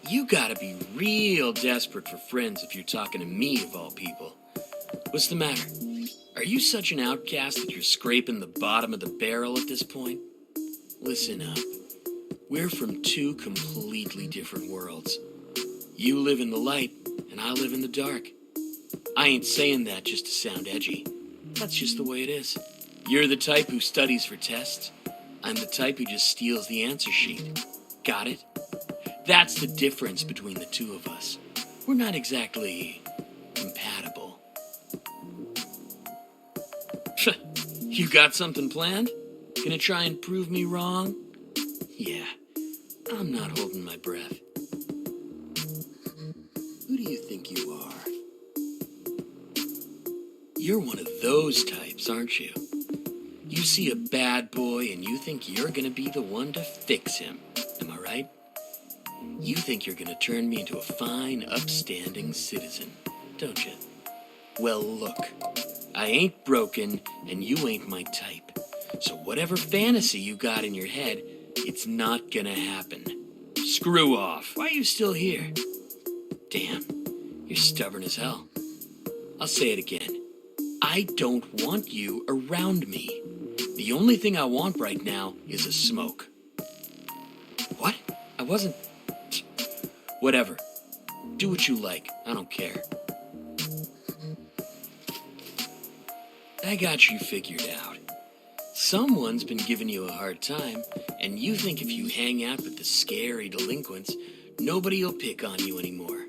You gotta be real desperate for friends if you're talking to me of all people. What's the matter? Are you such an outcast that you're scraping the bottom of the barrel at this point? Listen up. We're from two completely different worlds. You live in the light, and I live in the dark. I ain't saying that just to sound edgy. That's just the way it is. You're the type who studies for tests. I'm the type who just steals the answer sheet. Got it? That's the difference between the two of us. We're not exactly compatible. You got something planned? Gonna try and prove me wrong? Yeah, I'm not holding my breath. Who do you think you are? You're one of those types, aren't you? You see a bad boy and you think you're gonna be the one to fix him. Am I right? You think you're gonna turn me into a fine, upstanding citizen, don't you? Well, look, I ain't broken and you ain't my type. So whatever fantasy you got in your head, it's not gonna happen. Screw off. Why are you still here? Damn, you're stubborn as hell. I'll say it again. I don't want you around me. The only thing I want right now is a smoke. What? I wasn't... Whatever. Do what you like. I don't care. I got you figured out. Someone's been giving you a hard time, and you think if you hang out with the scary delinquents, nobody will pick on you anymore.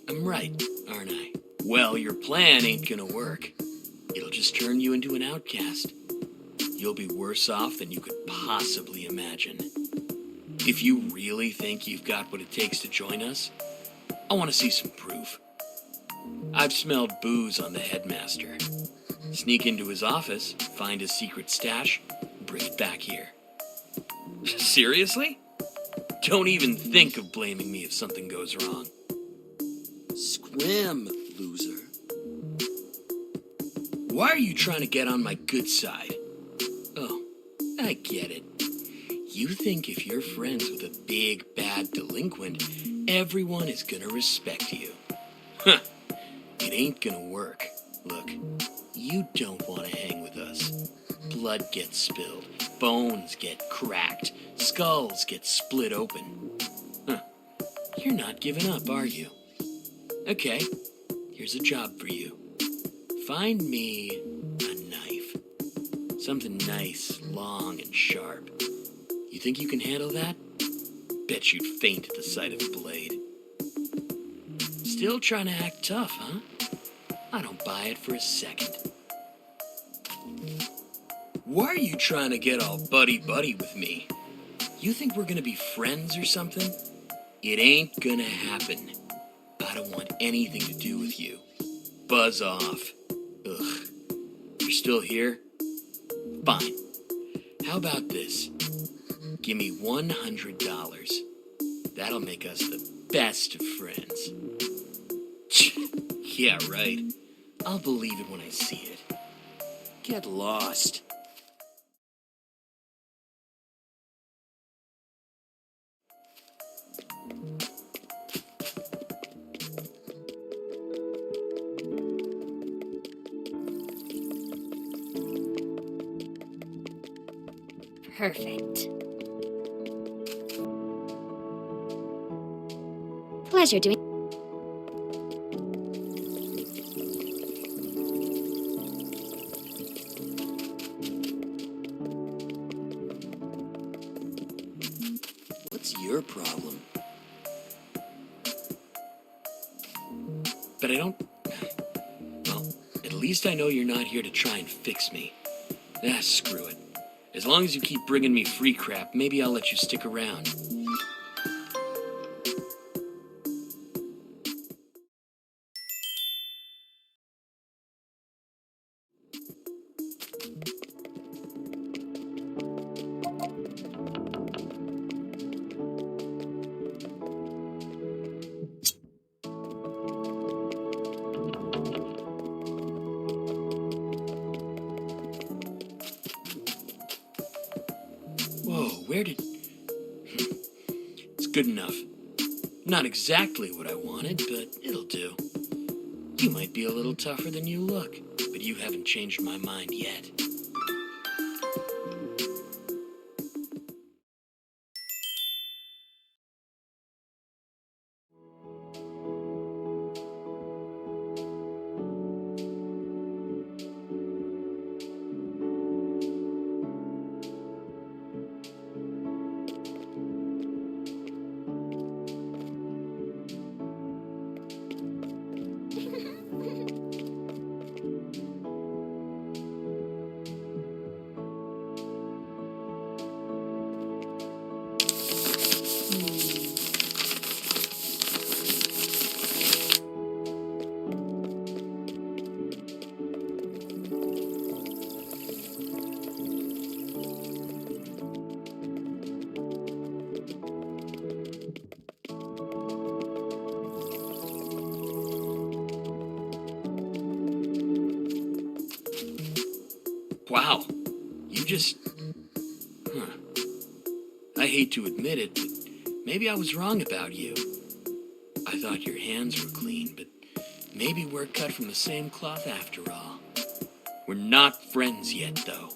I'm right, aren't I? Well, your plan ain't gonna work. It'll just turn you into an outcast. You'll be worse off than you could possibly imagine. If you really think you've got what it takes to join us, I want to see some proof. I've smelled booze on the headmaster. Sneak into his office, find his secret stash, bring it back here. Seriously? Don't even think of blaming me if something goes wrong. Scram, loser. Why are you trying to get on my good side? Oh, I get it. You think if you're friends with a big, bad delinquent, everyone is gonna respect you. Huh. It ain't gonna work. Look, you don't want to hang with us. Blood gets spilled, bones get cracked, skulls get split open. Huh. You're not giving up, are you? Okay, here's a job for you. Find me a knife. Something nice, long, and sharp. You think you can handle that? Bet you'd faint at the sight of a blade. Still trying to act tough, huh? I don't buy it for a second. Why are you trying to get all buddy-buddy with me? You think we're gonna be friends or something? It ain't gonna happen. I don't want anything to do with you. Buzz off. Ugh. You're still here? Fine. How about this? Give me $100. That'll make us the best of friends. Yeah, right. I'll believe it when I see it. Get lost. Perfect. Pleasure doing. What's your problem? But I don't... Well, at least I know you're not here to try and fix me. Screw it. As long as you keep bringing me free crap, maybe I'll let you stick around. Whoa, where did... It's good enough. Not exactly what I wanted, but it'll do. You might be a little tougher than you look, but you haven't changed my mind yet. Wow, you just... Huh. I hate to admit it, but maybe I was wrong about you. I thought your hands were clean, but maybe we're cut from the same cloth after all. We're not friends yet, though.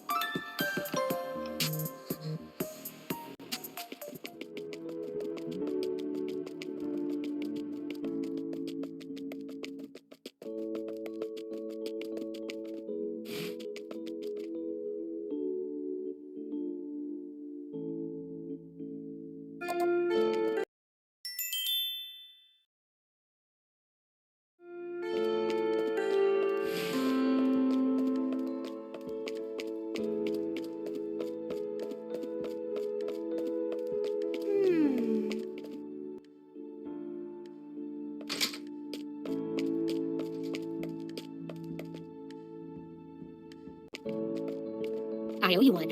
I owe you one.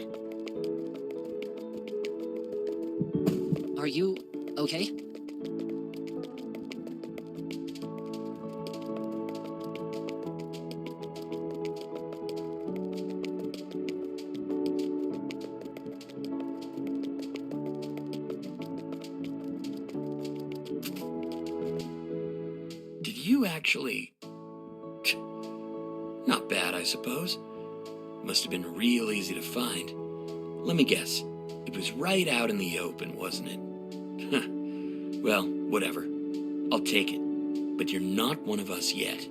Are you okay? Did you actually... Not bad, I suppose. Must have been real easy to find. Let me guess. It was right out in the open, wasn't it? Huh. Well, whatever. I'll take it. But you're not one of us yet.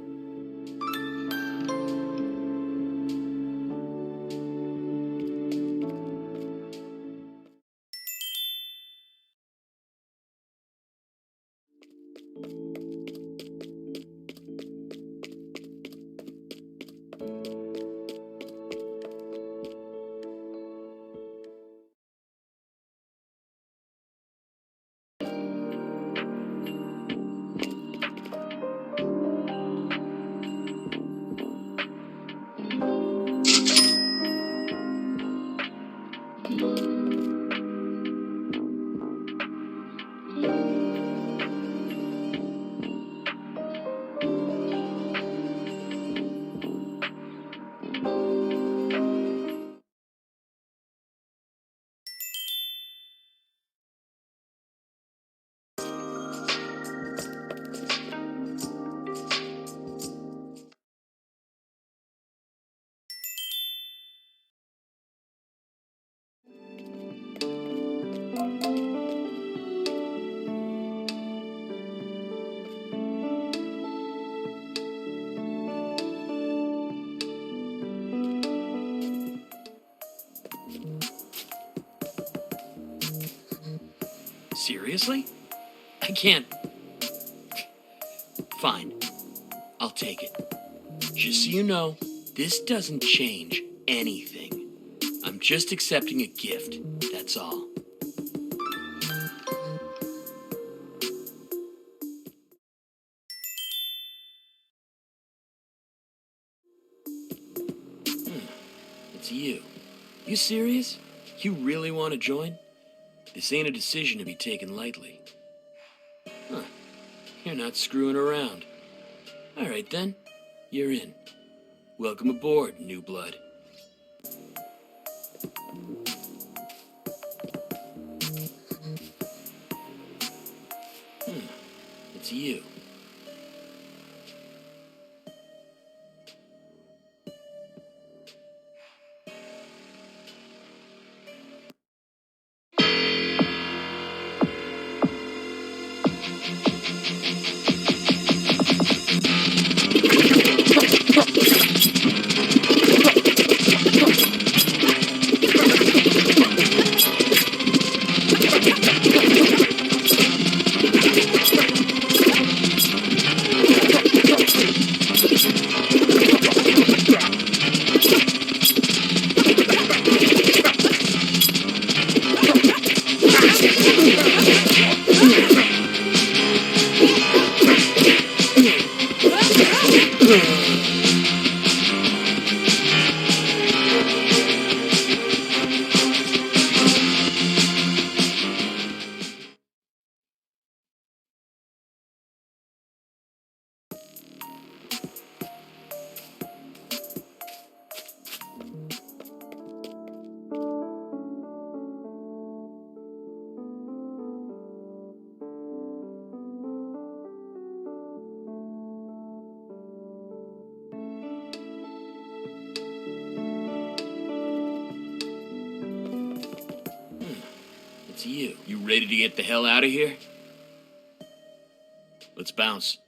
Seriously? I can't... Fine. I'll take it. Just so you know, this doesn't change anything. I'm just accepting a gift, that's all. It's you. You serious? You really want to join? This ain't a decision to be taken lightly. Huh. You're not screwing around. All right, then. You're in. Welcome aboard, new blood. It's you. It's you. You ready to get the hell out of here? Let's bounce.